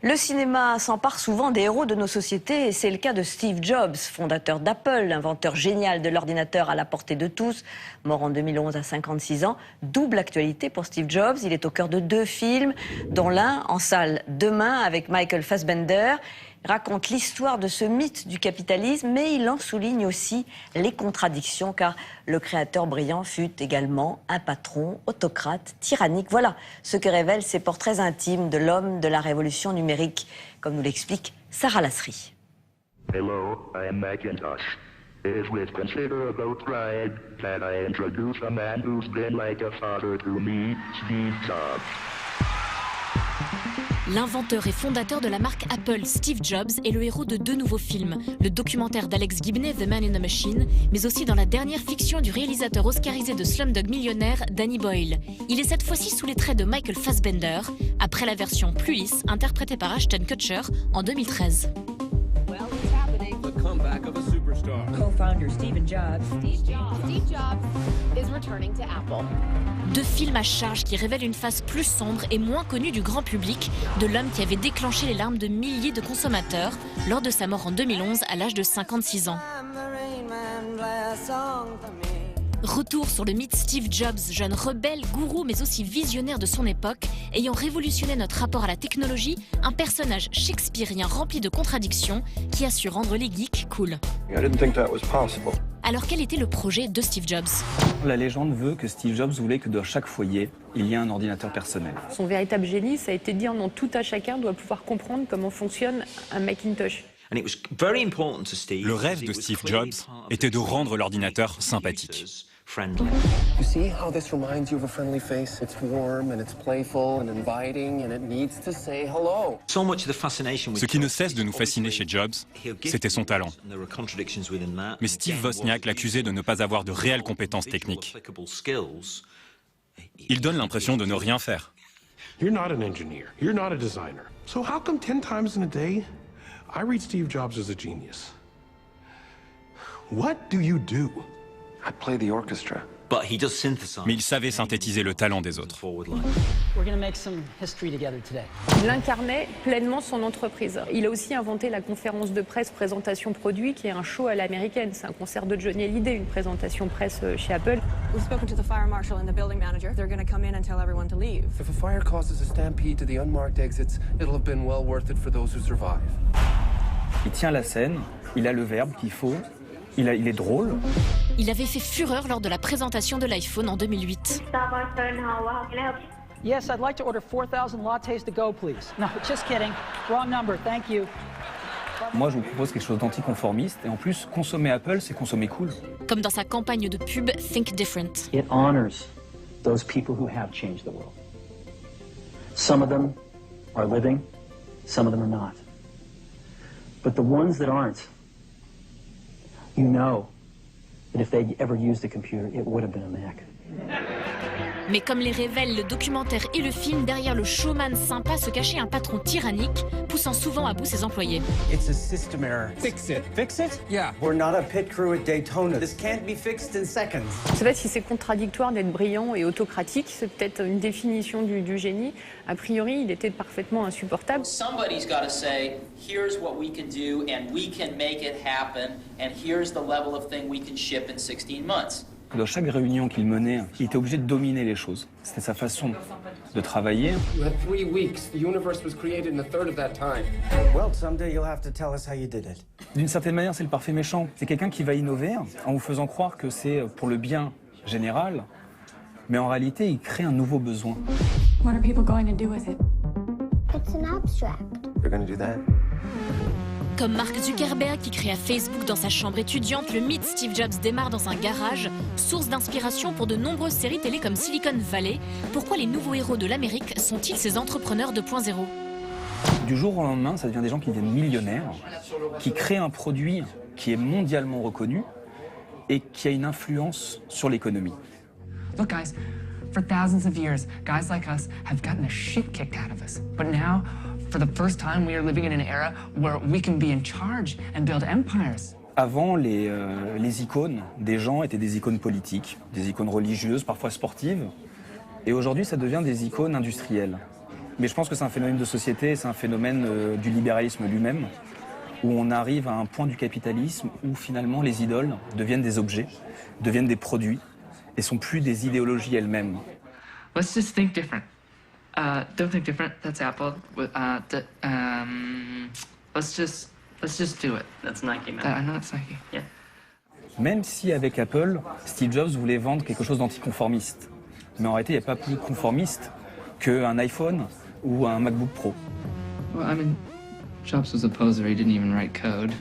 Le cinéma s'empare souvent des héros de nos sociétés et c'est le cas de Steve Jobs, fondateur d'Apple, inventeur génial de l'ordinateur à la portée de tous, mort en 2011 à 56 ans. Double actualité pour Steve Jobs, il est au cœur de 2 films, dont l'un en salle demain avec Michael Fassbender. Il raconte l'histoire de ce mythe du capitalisme, mais il en souligne aussi les contradictions, car le créateur brillant fut également un patron autocrate, tyrannique. Voilà ce que révèlent ces portraits intimes de l'homme de la révolution numérique, comme nous l'explique Sarah Lasserie. Hello, I am Macintosh. It is with considerable pride that I introduce a man who's been like a father to me, Steve Jobs. L'inventeur et fondateur de la marque Apple, Steve Jobs, est le héros de 2 nouveaux films. Le documentaire d'Alex Gibney, The Man in the Machine, mais aussi dans la dernière fiction du réalisateur oscarisé de Slumdog Millionnaire, Danny Boyle. Il est cette fois-ci sous les traits de Michael Fassbender, après la version plus lisse, interprétée par Ashton Kutcher en 2013. Co-founder Steve Jobs is returning to Apple. 2 films à charge qui révèlent une face plus sombre et moins connue du grand public de l'homme qui avait déclenché les larmes de milliers de consommateurs lors de sa mort en 2011 à l'âge de 56 ans. Retour sur le mythe Steve Jobs, jeune rebelle, gourou mais aussi visionnaire de son époque, ayant révolutionné notre rapport à la technologie, un personnage shakespearien rempli de contradictions qui a su rendre les geeks cool. Alors quel était le projet de Steve Jobs? La légende veut que Steve Jobs voulait que dans chaque foyer, il y ait un ordinateur personnel. Son véritable génie, ça a été de dire non, tout à chacun doit pouvoir comprendre comment fonctionne un Macintosh. Le rêve de Steve Jobs était de rendre l'ordinateur sympathique. You see how this reminds you of a friendly face? It's warm and it's playful and inviting and it needs to say hello. Ce qui ne cesse de nous fasciner chez Jobs, c'était son talent. Mais Steve Wozniak l'accusait de ne pas avoir de réelles compétences techniques. Il donne l'impression de ne rien faire. You're not an engineer. You're not a designer. So how come 10 times in a day, I read Steve Jobs as a genius? What do you do? I play the orchestra. Mais il savait synthétiser le talent des autres. Il incarnait pleinement son entreprise. Il a aussi inventé la conférence de presse présentation produit qui est un show à l'américaine. C'est un concert de Johnny Hallyday, une présentation presse chez Apple. We've spoken to the fire marshal and the building manager. They're going to come in and tell everyone to leave. If a fire causes a stampede to the unmarked exits, it'll have been well worth it for those who survive. Il tient la scène, il a le verbe qu'il faut, il est drôle. Il avait fait fureur lors de la présentation de l'iPhone en 2008. Yes, I'd like to order 4,000 lattes to go, please. No, just kidding. Wrong number, thank you. Moi, je vous propose quelque chose d'anticonformiste et en plus, consommer Apple, c'est consommer cool. Comme dans sa campagne de pub Think Different. It honors those people who have changed the world. Some of them are living, some of them are not. But the ones that aren't, you know that if they'd ever used a computer, it would have been a Mac. Mais comme les révèlent le documentaire et le film, derrière le showman sympa se cachait un patron tyrannique, poussant souvent à bout ses employés. It's a system error. Fix it. Fix it? Yeah. We're not a pit crew at Daytona. This can't be fixed in seconds. Je ne sais pas si c'est contradictoire d'être brillant et autocratique, c'est peut-être une définition du génie. A priori, il était parfaitement insupportable. Somebody's got to say, here's what we can do and we can make it happen and here's the level of thing we can ship in 16 months. Dans chaque réunion qu'il menait, il était obligé de dominer les choses. C'était sa façon de travailler. You had 3 weeks. The universe was created in a third of that time. Well, someday you'll have to tell us how you did it. D'une certaine manière, c'est le parfait méchant. C'est quelqu'un qui va innover en vous faisant croire que c'est pour le bien général, mais en réalité, il crée un nouveau besoin. What are people going to do with it? It's an abstract. They're going to do that. Comme Mark Zuckerberg qui créa Facebook dans sa chambre étudiante, le mythe Steve Jobs démarre dans un garage, source d'inspiration pour de nombreuses séries télé comme Silicon Valley. Pourquoi les nouveaux héros de l'Amérique sont-ils ces entrepreneurs 2.0 ? Du jour au lendemain, ça devient des gens qui deviennent millionnaires, qui créent un produit qui est mondialement reconnu et qui a une influence sur l'économie. Look, guys, for thousands of years, guys like us have gotten the shit kicked out of us. But now, for the first time, we are living in an era where we can be in charge and build empires. Avant, les icônes des gens étaient des icônes politiques, des icônes religieuses, parfois sportives. Et aujourd'hui, ça devient des icônes industrielles. Mais je pense que c'est un phénomène de société, c'est un phénomène du libéralisme lui-même, où on arrive à un point du capitalisme où finalement les idoles deviennent des objets, deviennent des produits, et sont plus des idéologies elles-mêmes. Let's just think different. Don't think different. That's Apple. Let's just do it. That's Nike, man. I know it's Nike. Yeah. Même si avec Apple, Steve Jobs voulait vendre quelque chose d'anticonformiste. Mais en réalité, il n'y a pas plus conformiste qu'un iPhone ou un MacBook Pro. Well, I mean, Jobs was a poser. He didn't even write code.